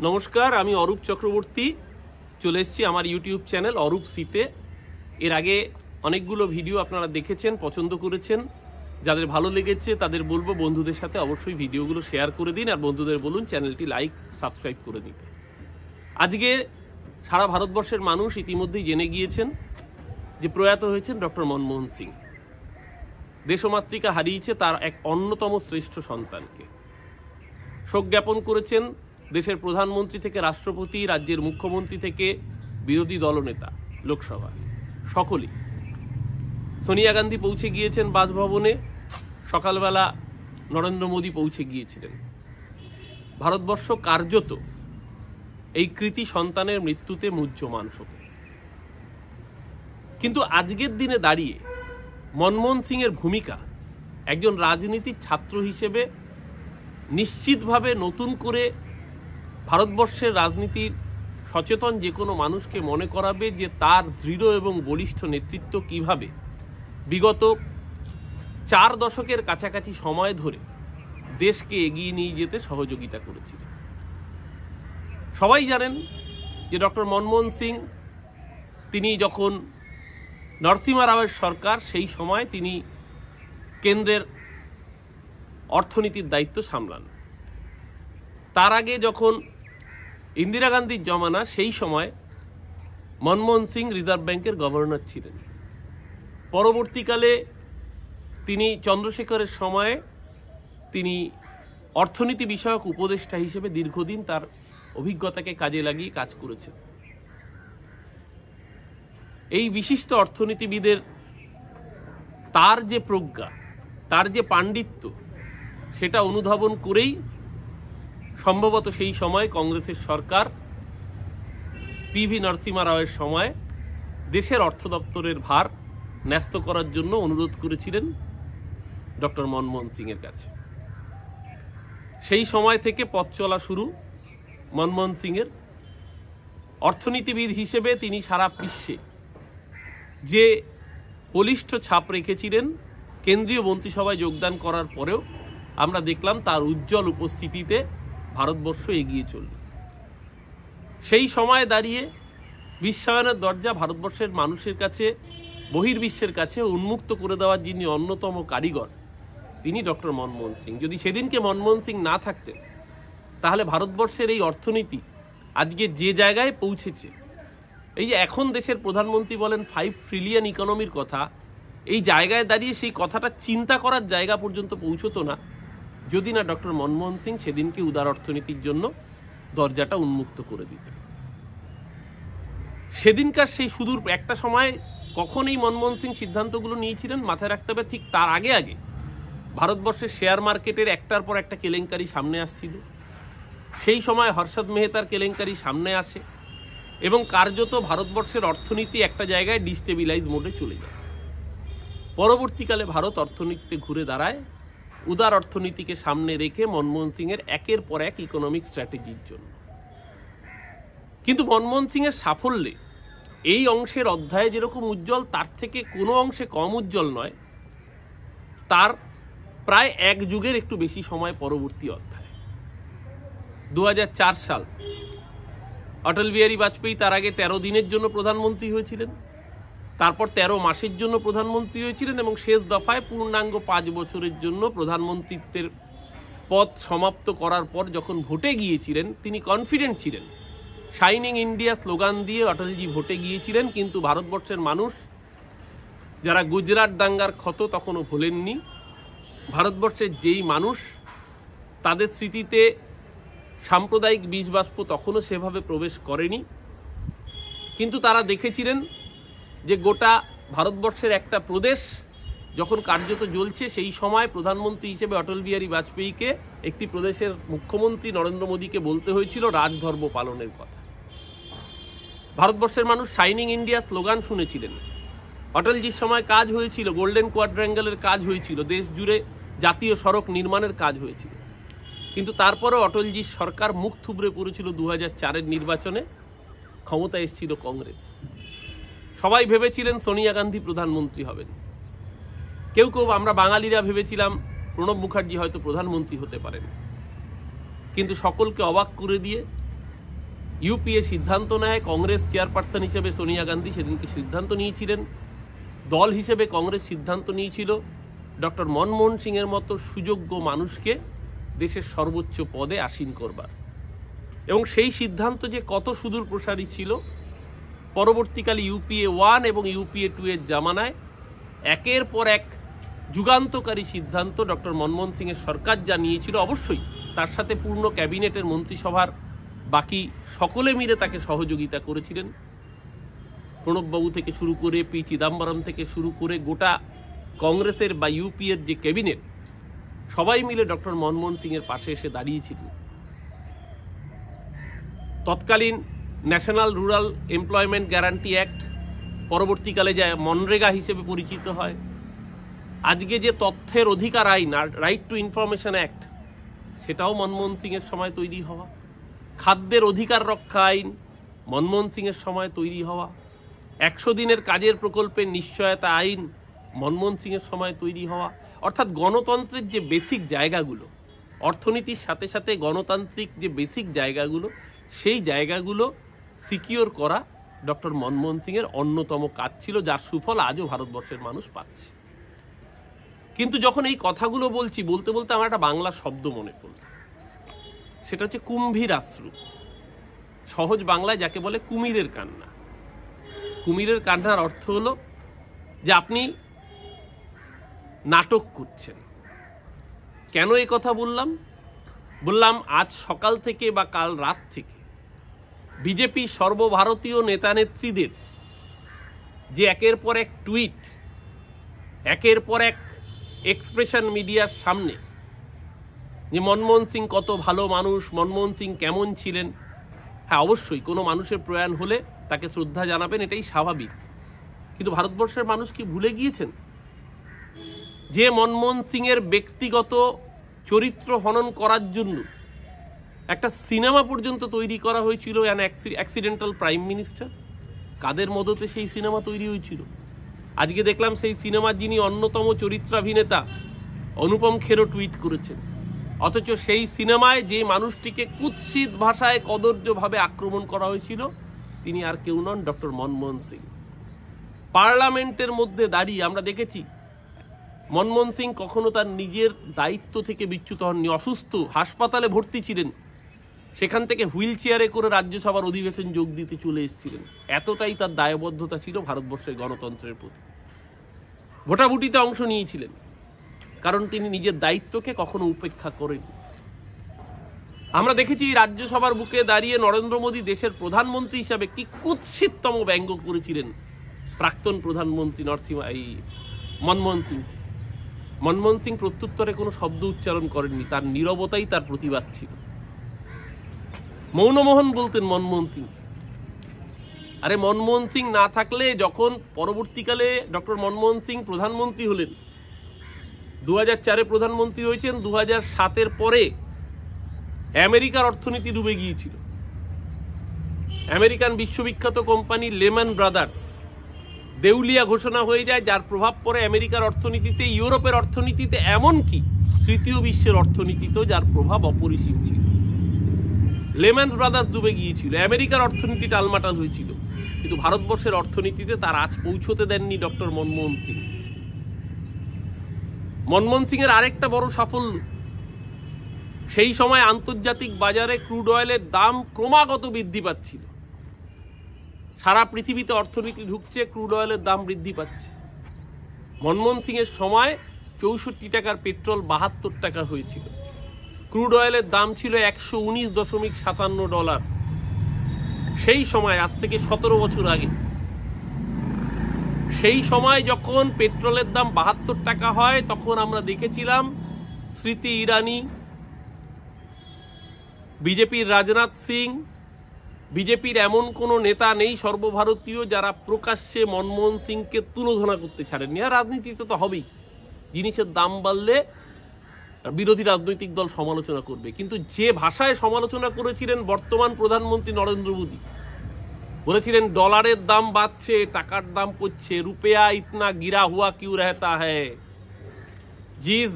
নমস্কার, আমি অরূপ চক্রবর্তী চলে এসেছি আমার ইউটিউব চ্যানেল অরূপ সিতে। এর আগে অনেকগুলো ভিডিও আপনারা দেখেছেন, পছন্দ করেছেন। যাদের ভালো লেগেছে তাদের বলবো বন্ধুদের সাথে অবশ্যই ভিডিওগুলো শেয়ার করে দিন, আর বন্ধুদের বলুন চ্যানেলটি লাইক সাবস্ক্রাইব করে দিতে। আজকে সারা ভারতবর্ষের মানুষ ইতিমধ্যেই জেনে গিয়েছেন যে প্রয়াত হয়েছেন ডক্টর মনমোহন সিং। দেশমাতৃকা হারিয়েছে তার এক অন্যতম শ্রেষ্ঠ সন্তানকে। শোক জ্ঞাপন করেছেন দেশের প্রধানমন্ত্রী থেকে রাষ্ট্রপতি, রাজ্যের মুখ্যমন্ত্রী থেকে বিরোধী দলনেতা, লোকসভা সকলেই। সোনিয়া গান্ধী পৌঁছে গিয়েছেন বাসভবনে, সকালবেলা নরেন্দ্র মোদী পৌঁছে গিয়েছিলেন। ভারতবর্ষ কার্যত এই কৃতি সন্তানের মৃত্যুতে মুহ্যমান শোকে। কিন্তু আজকের দিনে দাঁড়িয়ে মনমোহন সিংয়ের ভূমিকা একজন রাজনীতির ছাত্র হিসেবে নিশ্চিতভাবে নতুন করে ভারতবর্ষের রাজনীতির সচেতন যে কোনো মানুষকে মনে করাবে যে তার দৃঢ় এবং বলিষ্ঠ নেতৃত্ব কিভাবে বিগত 4 দশকের কাছাকাছি সময় ধরে দেশকে এগিয়ে নিয়ে যেতে সহযোগিতা করেছিল। সবাই জানেন যে ডক্টর মনমোহন সিং তিনি যখন নরসিমহা রাওয়ের সরকার, সেই সময় তিনি কেন্দ্রের অর্থনীতির দায়িত্ব সামলান। তার আগে যখন ইন্দিরা গান্ধীর জমানা, সেই সময় মনমোহন সিং রিজার্ভ ব্যাংকের গভর্নর ছিলেন। পরবর্তীকালে তিনি চন্দ্রশেখরের সময়ে তিনি অর্থনীতি বিষয়ক উপদেষ্টা হিসেবে দীর্ঘদিন তার অভিজ্ঞতাকে কাজে লাগিয়ে কাজ করেছেন। এই বিশিষ্ট অর্থনীতিবিদের তার যে প্রজ্ঞা, তার যে পাণ্ডিত্য, সেটা অনুধাবন করেই সম্ভবত সেই সময় কংগ্রেসের সরকার পিভি নরসিমহা রাওয়ের সময় দেশের অর্থ দপ্তরের ভার ন্যস্ত করার জন্য অনুরোধ করেছিলেন ডক্টর মনমোহন সিংয়ের কাছে। সেই সময় থেকে পথ চলা শুরু মনমোহন সিংয়ের। অর্থনীতিবিদ হিসেবে তিনি সারা বিশ্বে যে বলিষ্ঠ ছাপ রেখেছিলেন, কেন্দ্রীয় মন্ত্রিসভায় যোগদান করার পরেও আমরা দেখলাম তার উজ্জ্বল উপস্থিতিতে ভারতবর্ষ এগিয়ে চলল। সেই সময় দাঁড়িয়ে বিশ্বায়নের দরজা ভারতবর্ষের মানুষের কাছে, বহির্বিশ্বের কাছে উন্মুক্ত করে দেওয়ার যিনি অন্যতম কারিগর, তিনি ডক্টর মনমোহন সিং। যদি সেদিনকে মনমোহন সিং না থাকতেন, তাহলে ভারতবর্ষের এই অর্থনীতি আজকে যে জায়গায় পৌঁছেছে, এই যে এখন দেশের প্রধানমন্ত্রী বলেন 5 ট্রিলিয়ন ইকোনমির কথা, এই জায়গায় দাঁড়িয়ে সেই কথাটা চিন্তা করার জায়গা পর্যন্ত পৌঁছতো না যদি না ডক্টর মনমোহন সিং সেদিনকে উদার অর্থনীতির জন্য দরজাটা উন্মুক্ত করে দিতেন। সেদিনকার সেই সুদূর একটা সময় কখন এই মনমোহন সিং সিদ্ধান্তগুলো নিয়েছিলেন মাথায় রাখতে হবে, ঠিক তার আগে আগে ভারতবর্ষের শেয়ার মার্কেটের একটার পর একটা কেলেঙ্কারি সামনে আসছিল। সেই সময় হর্ষদ মেহতার কেলেঙ্কারি সামনে আসে এবং কার্যত ভারতবর্ষের অর্থনীতি একটা জায়গায় ডিস্টেবিলাইজ মোডে চলে যায়। পরবর্তীকালে ভারত অর্থনীতিতে ঘুরে দাঁড়ায় উদার অর্থনীতিকে সামনে রেখে মনমোহন সিংয়ের একের পর এক ইকোনমিক স্ট্র্যাটেজির জন্য। কিন্তু মনমোহন সিংয়ের সাফল্যে এই অংশের অধ্যায়ে যেরকম উজ্জ্বল, তার থেকে কোনো অংশে কম উজ্জ্বল নয় তার প্রায় 1 যুগের একটু বেশি সময় পরবর্তী অধ্যায়। 2004 সাল অটল বিহারী বাজপেয়ী তার আগে 13 দিনের জন্য প্রধানমন্ত্রী হয়েছিলেন, তারপর 13 মাসের জন্য প্রধানমন্ত্রী হয়েছিলেন এবং শেষ দফায় পূর্ণাঙ্গ 5 বছরের জন্য প্রধানমন্ত্রীত্বের পদ সমাপ্ত করার পর যখন ভোটে গিয়েছিলেন, তিনি কনফিডেন্ট ছিলেন। শাইনিং ইন্ডিয়া স্লোগান দিয়ে অটলজি ভোটে গিয়েছিলেন, কিন্তু ভারতবর্ষের মানুষ যারা গুজরাট দাঙ্গার ক্ষত তখনও ভোলেননি, ভারতবর্ষের যেই মানুষ তাদের স্মৃতিতে সাম্প্রদায়িক বিষবাষ্প তখনও সেভাবে প্রবেশ করেনি, কিন্তু তারা দেখেছিলেন যে গোটা ভারতবর্ষের একটা প্রদেশ যখন কার্যত জ্বলছে, সেই সময় প্রধানমন্ত্রী হিসেবে অটল বিহারী বাজপেয়ীকে একটি প্রদেশের মুখ্যমন্ত্রী নরেন্দ্র মোদীকে বলতে হয়েছিল রাজধর্ম পালনের কথা। ভারতবর্ষের মানুষ শাইনিং ইন্ডিয়া স্লোগান শুনেছিলেন। অটলজির সময় কাজ হয়েছিল, গোল্ডেন কোয়াড্র্যাঙ্গেলের কাজ হয়েছিল, দেশ জুড়ে জাতীয় সড়ক নির্মাণের কাজ হয়েছিল, কিন্তু তারপরেও অটলজির সরকার মুখ থুবড়ে পড়েছিল 2004-এর নির্বাচনে। ক্ষমতায় এসেছিল কংগ্রেস। সবাই ভেবেছিলেন সোনিয়া গান্ধী প্রধানমন্ত্রী হবেন, কেউ কেউ আমরা বাঙালিরা ভেবেছিলাম প্রণব মুখার্জি হয়তো প্রধানমন্ত্রী হতে পারেন, কিন্তু সকলকে অবাক করে দিয়ে ইউপিএ সিদ্ধান্ত নেয়, কংগ্রেস চেয়ারপারসন হিসেবে সোনিয়া গান্ধী সেদিনকে সিদ্ধান্ত নিয়েছিলেন, দল হিসেবে কংগ্রেস সিদ্ধান্ত নিয়েছিল ডক্টর মনমোহন সিংয়ের মতো সুযোগ্য মানুষকে দেশের সর্বোচ্চ পদে আসীন করবার। এবং সেই সিদ্ধান্ত যে কত সুদূর প্রসারী ছিল, পরবর্তীকালে ইউপিএ 1 এবং ইউপিএ 2 এর জামানায় একের পর এক যুগান্তকারী সিদ্ধান্ত ডক্টর মনমোহন সিংয়ের সরকার যা নিয়েছিল, অবশ্যই তার সাথে পূর্ণ ক্যাবিনেটের মন্ত্রিসভার বাকি সকলে মিলে তাকে সহযোগিতা করেছিলেন। প্রণববাবু থেকে শুরু করে পি চিদাম্বরম থেকে শুরু করে গোটা কংগ্রেসের বা ইউপিএর যে ক্যাবিনেট, সবাই মিলে ডক্টর মনমোহন সিংয়ের পাশে এসে দাঁড়িয়েছিলেন। তৎকালীন national rural employment guarantee act, পরবর্তীকালে যা মনরেগা হিসেবে পরিচিত হয়, আজকে যে তথ্যের অধিকার আইন আর রাইট টু ইনফরমেশন অ্যাক্ট, সেটাও মনমোহন সিংয়ের সময় তৈরি হওয়া। খাদ্যের অধিকার রক্ষা আইন মনমোহন সিংয়ের সময় তৈরি হওয়া। 100 দিনের কাজের প্রকল্পের নিশ্চয়তা আইন মনমোহন সিংয়ের সময় তৈরি হওয়া। অর্থাৎ গণতন্ত্রের যে বেসিক জায়গাগুলো, অর্থনীতির সাথে সাথে গণতান্ত্রিক যে বেসিক জায়গাগুলো, সেই জায়গাগুলো সিকিওর করা ডক্টর মনমোহন সিংয়ের অন্যতম কাজ ছিল, যার সুফল আজও ভারতবর্ষের মানুষ পাচ্ছে। কিন্তু যখন এই কথাগুলো বলছি, বলতে বলতে আমার একটা বাংলা শব্দ মনে পড়ল, সেটা হচ্ছে কুম্ভীর আশ্রু। সহজ বাংলায় যাকে বলে কুমিরের কান্না। কুমিরের কান্নার অর্থ হলো যে আপনি নাটক করছেন। কেন এই কথা বললাম আজ সকাল থেকে বা কাল রাত থেকে বিজেপি সর্বভারতীয় নেতা নেত্রীদের যে একের পর এক টুইট, একের পর এক এক্সপ্রেশন মিডিয়ার সামনে, যে মনমোহন সিং কত ভালো মানুষ, মনমোহন সিং কেমন ছিলেন। হ্যাঁ, অবশ্যই কোনো মানুষের প্রয়াণ হলে তাকে শ্রদ্ধা জানাবেন, এটাই স্বাভাবিক। কিন্তু ভারতবর্ষের মানুষ কি ভুলে গিয়েছেন যে মনমোহন সিংয়ের ব্যক্তিগত চরিত্র হনন করার জন্য একটা সিনেমা পর্যন্ত তৈরি করা হয়েছিল, অ্যান অ্যাক্সিডেন্টাল প্রাইম মিনিস্টার? কাদের মদতে সেই সিনেমা তৈরি হয়েছিল? আজকে দেখলাম সেই সিনেমার যিনি অন্যতম চরিত্রাভিনেতা অনুপম খেরও টুইট করেছেন, অথচ সেই সিনেমায় যে মানুষটিকে কুৎসিত ভাষায় কদর্যভাবে আক্রমণ করা হয়েছিল তিনি আর কেউ নন, ডক্টর মনমোহন সিং। পার্লামেন্টের মধ্যে দাঁড়িয়ে আমরা দেখেছি মনমোহন সিং কখনো তার নিজের দায়িত্ব থেকে বিচ্যুত হননি। অসুস্থ, হাসপাতালে ভর্তি ছিলেন, সেখান থেকে হুইল চেয়ারে করে রাজ্যসভার অধিবেশন যোগ দিতে চলে এসেছিলেন। এতটাই তার দায়বদ্ধতা ছিল ভারতবর্ষের গণতন্ত্রের প্রতি। ভোটাভুটিতে অংশ নিয়েছিলেন, কারণ তিনি নিজের দায়িত্বকে কখনো উপেক্ষা করেন। আমরা দেখেছি রাজ্যসভার বুকে দাঁড়িয়ে নরেন্দ্র মোদী দেশের প্রধানমন্ত্রী হিসাবে কি কুৎসিততম ব্যঙ্গ করেছিলেন প্রাক্তন প্রধানমন্ত্রী মনমোহন সিং। মনমোহন সিং প্রত্যুত্তরে কোনো শব্দ উচ্চারণ করেননি, তার নীরবতাই তার প্রতিবাদ ছিল। মৌনমোহন বলতেন মনমোহন সিং। আরে মনমোহন সিং না থাকলে, যখন পরবর্তীকালে ডক্টর মনমোহন সিং প্রধানমন্ত্রী হলেন, 2004-এ প্রধানমন্ত্রী হয়েছেন, 2007-এর পরে আমেরিকার অর্থনীতি ডুবে গিয়েছিল। আমেরিকান বিশ্ববিখ্যাত কোম্পানি লেমন ব্রাদার্স দেউলিয়া ঘোষণা হয়ে যায়, যার প্রভাব পড়ে আমেরিকার অর্থনীতিতে, ইউরোপের অর্থনীতিতে, এমনকি তৃতীয় বিশ্বের অর্থনীতিতেও যার প্রভাব অপরিসীম ছিল। লেমন ব্রাদার্স ডুবে গিয়েছিল, আমেরিকার অর্থনীতি টালমাটাল হয়েছিল, কিন্তু ভারতবর্ষের অর্থনীতিতে তার আজ পৌঁছতে দেননি ডক্টর মনমোহন সিং। মনমোহন সিংয়ের আরেকটা বড় সাফল্য, সেই সময় আন্তর্জাতিক বাজারে ক্রুড অয়েলের দাম ক্রমাগত বৃদ্ধি পাচ্ছিল। সারা পৃথিবীতে অর্থনীতি ঢুকছে, ক্রুড অয়েলের দাম বৃদ্ধি পাচ্ছে। মনমোহন সিংয়ের সময় 64 টাকার পেট্রোল 72 টাকা হয়েছিল। ক্রুড অয়েলের দাম ছিল $119.57। সেই সময়, আজ থেকে 17 বছর আগে, সেই সময় যখন পেট্রোলের দাম 72 টাকা হয়, তখন আমরা দেখেছিলাম স্মৃতি ইরানি, বিজেপির রাজনাথ সিং, বিজেপির এমন কোনো নেতা নেই সর্বভারতীয় যারা প্রকাশ্যে মনমোহন সিংকে তুলোধনা করতে ছাড়েননি। আর রাজনীতিতে তো হবেই, জিনিসের দাম বাড়লে বিরোধী রাজনৈতিক দল সমালোচনা করবে, কিন্তু যে ভাষায় সমালোচনা করেছিলেন বর্তমান প্রধানমন্ত্রী নরেন্দ্র মোদী, বলেছিলেন ডলারের দাম বাড়ছে, টাকার দাম পড়ছে, রুপয়া ইতনা गिरा हुआ क्यों रहता है, जिस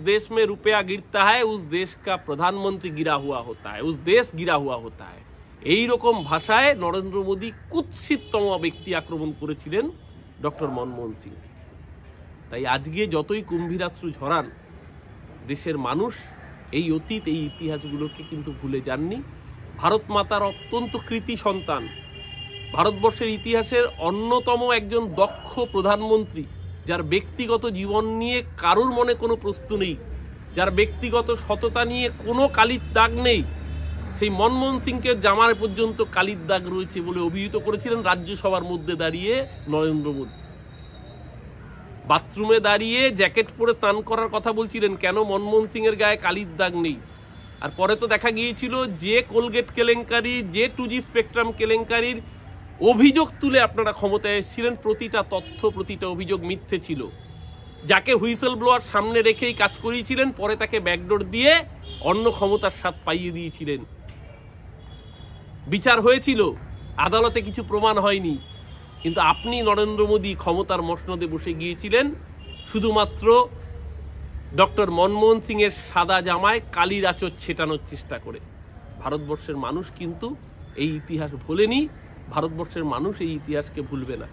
देश में रुपया गिरता है उस देश का प्रधानमंत्री गिरा हुआ होता है, उस देश गिरा हुआ होता है। এই রকম ভাষায় নরেন্দ্র মোদী কুৎসিততম ব্যক্তি আক্রমণ করেছিলেন ডক্টর মনমোহন সিং। তাই আজকে যতই কুম্ভীরাশ্রু ঝরান, দেশের মানুষ এই অতীত, এই ইতিহাসগুলোকে কিন্তু ভুলে যাননি। ভারত মাতার অত্যন্ত কৃতি সন্তান, ভারতবর্ষের ইতিহাসের অন্যতম একজন দক্ষ প্রধানমন্ত্রী, যার ব্যক্তিগত জীবন নিয়ে কারোর মনে কোনো প্রশ্ন নেই, যার ব্যক্তিগত সততা নিয়ে কোনো কালির দাগ নেই, সেই মনমোহন সিংকে জামার পর্যন্ত কালির দাগ রয়েছে বলে অভিহিত করেছিলেন রাজ্যসভার মধ্যে দাঁড়িয়ে নরেন্দ্র মোদী। বাথরুমে দাঁড়িয়ে জ্যাকেট পরে স্নান করার কথা বলছিলেন, কেন মনমোহন সিং এর গায়ে কালির দাগ নেই? আর পরে তো দেখা গিয়েছিল যে কোলগেট কেলেঙ্কারি, যে 2G স্পেকট্রাম কেলেঙ্কারির অভিযোগ তুলে আপনারা ক্ষমতায় এসেছিলেন, প্রতিটা তথ্য, প্রতিটা অভিযোগ মিথ্যে ছিল। যাকে হুইসেল ব্লোয়ার সামনে রেখেই কাজ করিয়েছিলেন, পরে তাকে ব্যাকডোর দিয়ে অন্য ক্ষমতার স্বাদ পাইয়ে দিয়েছিলেন। বিচার হয়েছিল, আদালতে কিছু প্রমাণ হয়নি, কিন্তু আপনি নরেন্দ্র মোদী ক্ষমতার মসনদে বসে গিয়েছিলেন শুধুমাত্র ডক্টর মনমোহন সিং এর সাদা জামায় কালির আঁচড় ছেটানোর চেষ্টা করে। ভারতবর্ষের মানুষ কিন্তু এই ইতিহাস ভোলেনি, ভারতবর্ষের মানুষ এই ইতিহাসকে ভুলবে না।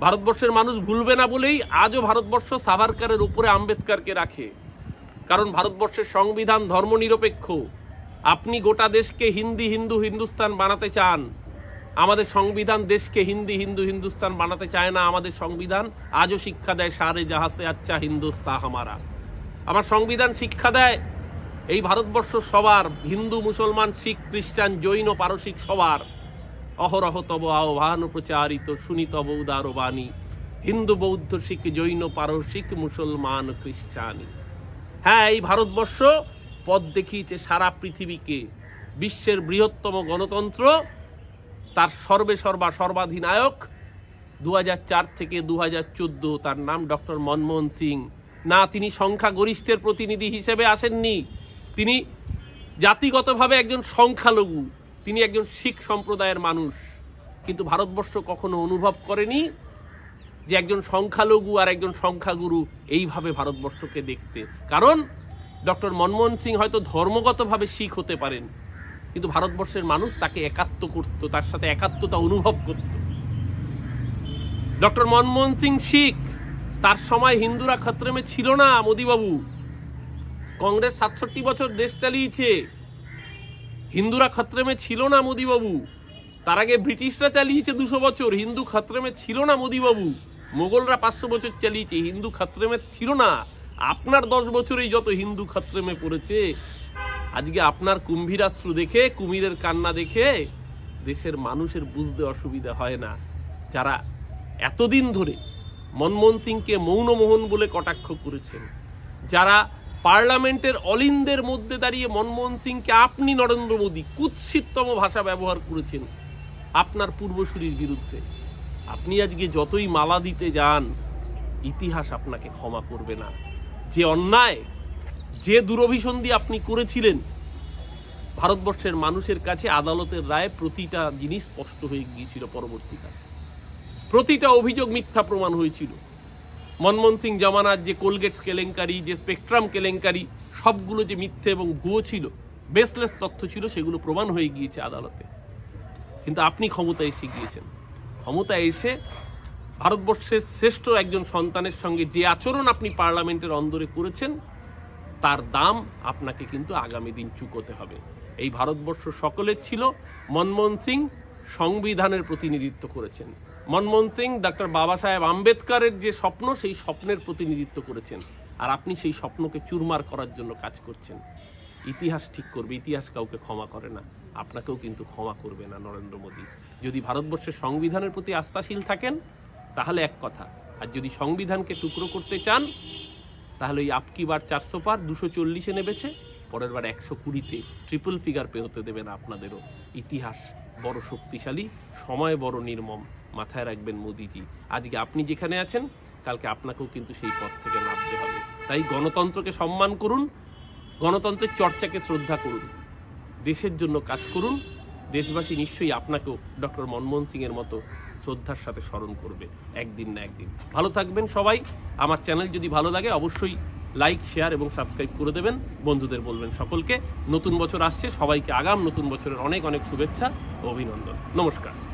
ভারতবর্ষের মানুষ ভুলবে না বলেই আজও ভারতবর্ষ সাভারকারের উপরে আম্বেদকরকে রাখে, কারণ ভারতবর্ষের সংবিধান ধর্মনিরপেক্ষ। আপনি গোটা দেশকে হিন্দি হিন্দু হিন্দুস্তান বানাতে চান, আমাদের সংবিধান দেশকে হিন্দি হিন্দু হিন্দুস্তান বানাতে চায় না। আমাদের সংবিধান আজও শিক্ষা দেয় সারে জাহাসে আচ্ছা হিন্দুস্তান হামারা। আমার সংবিধান শিক্ষা দেয় এই ভারতবর্ষ সবার, হিন্দু মুসলমান শিখ খ্রিস্টান জৈন পারসিক সবার। অহরহ তব আহ্বান প্রচারিত শুনি তব উদার বাণী, হিন্দু বৌদ্ধ শিখ জৈন পারসিক মুসলমান খ্রিস্টানি। হ্যাঁ, এই ভারতবর্ষ পথ দেখিয়েছে সারা পৃথিবীকে। বিশ্বের বৃহত্তম গণতন্ত্র, তার সর্বাধিনায়ক 2004 থেকে 2014, তার নাম ডক্টর মনমোহন সিং। না, তিনি সংখ্যাগরিষ্ঠের প্রতিনিধি হিসেবে আসেননি, তিনি জাতিগতভাবে একজন সংখ্যালঘু, তিনি একজন শিখ সম্প্রদায়ের মানুষ। কিন্তু ভারতবর্ষ কখনো অনুভব করেনি যে একজন সংখ্যালঘু আর একজন সংখ্যাগুরু এইভাবে ভারতবর্ষকে দেখতে। কারণ ডক্টর মনমোহন সিং হয়তো ধর্মগতভাবে শিখ হতে পারেন, কিন্তু ভারতবর্ষের মানুষ তাকে একাত্ম করত, তার সাথে একাত্মতা অনুভব করত। ডক্টর মনমোহন সিং শিখ, তার সময় হিন্দুরা খতরে ছিল না মোদিবাবু। কংগ্রেস 67 বছর দেশ চালিয়েছে, হিন্দুরা খতরে ছিল না মোদিবাবু। তার আগে ব্রিটিশরা চালিয়েছে 200 বছর, হিন্দু খতরে ছিল না মোদিবাবু। মোগলরা 500 বছর চালিয়েছে, হিন্দু খতরে ছিল না। আপনার 10 বছরেই যত হিন্দু খতরে পড়েছে। আজকে আপনার কুম্ভীরাশ্রু দেখে, কুমিরের কান্না দেখে দেশের মানুষের বুঝতে অসুবিধা হয় না। যারা এতদিন ধরে মনমোহন সিংকে মৌনমোহন বলে কটাক্ষ করেছেন, যারা পার্লামেন্টের অলিন্দের মধ্যে দাঁড়িয়ে মনমোহন সিংকে আপনি নরেন্দ্র মোদী কুৎসিততম ভাষা ব্যবহার করেছেন আপনার পূর্বসূরির বিরুদ্ধে, আপনি আজকে যতই মালা দিতে যান, ইতিহাস আপনাকে ক্ষমা করবে না। যে অন্যায়, যে দুরভিসন্ধি আপনি করেছিলেন, ভারতবর্ষের মানুষের কাছে আদালতের রায়ে প্রতিটা জিনিস স্পষ্ট হয়ে গিয়েছিল। পরবর্তীকালে প্রতিটা অভিযোগ মিথ্যা প্রমাণ হয়েছিল। মনমোহন সিং জামানার যে কোলগেট কেলেঙ্কারি, যে স্পেকট্রাম কেলেঙ্কারি, সবগুলো যে মিথ্যে এবং ভুয়ো ছিল, বেসলেস তথ্য ছিল, সেগুলো প্রমাণ হয়ে গিয়েছে আদালতে। কিন্তু আপনি ক্ষমতায় এসে গিয়েছেন। ক্ষমতায় এসে ভারতবর্ষের শ্রেষ্ঠ একজন সন্তানের সঙ্গে যে আচরণ আপনি পার্লামেন্টের অন্দরে করেছেন, তার দাম আপনাকে কিন্তু আগামী দিন চুকোতে হবে। এই ভারতবর্ষ সকলের ছিল। মনমোহন সিং সংবিধানের প্রতিনিধিত্ব করেছেন। মনমোহন সিং ডক্টর বাবা সাহেব আম্বেদকরের যে স্বপ্ন, সেই স্বপ্নের প্রতিনিধিত্ব করেছেন। আর আপনি সেই স্বপ্নকে চুরমার করার জন্য কাজ করছেন। ইতিহাস ঠিক করবে, ইতিহাস কাউকে ক্ষমা করে না, আপনাকেও কিন্তু ক্ষমা করবে না নরেন্দ্র মোদী। যদি ভারতবর্ষের সংবিধানের প্রতি আস্থাশীল থাকেন তাহলে এক কথা, আর যদি সংবিধানকে টুকরো করতে চান তাহলে ওই আপকি বার 400 পার 240-এ নেমেছে, পরের বার 120-তে ট্রিপল ফিগার পে হতে দেবে না আপনাদেরও। ইতিহাস বড় শক্তিশালী, সময় বড় নির্মম, মাথায় রাখবেন মোদিজি। আজকে আপনি যেখানে আছেন, কালকে আপনাকেও কিন্তু সেই পথ থেকে নামতে হবে। তাই গণতন্ত্রকে সম্মান করুন, গণতন্ত্রের চর্চাকে শ্রদ্ধা করুন, দেশের জন্য কাজ করুন। দেশবাসী নিশ্চয়ই আপনাকেও ডক্টর মনমোহন সিংয়ের মতো শ্রদ্ধার সাথে স্মরণ করবে একদিন না একদিন। ভালো থাকবেন সবাই। আমার চ্যানেল যদি ভালো লাগে অবশ্যই লাইক, শেয়ার এবং সাবস্ক্রাইব করে দেবেন, বন্ধুদের বলবেন সকলকে। নতুন বছর আসছে, সবাইকে আগাম নতুন বছরের অনেক অনেক শুভেচ্ছা ও অভিনন্দন। নমস্কার।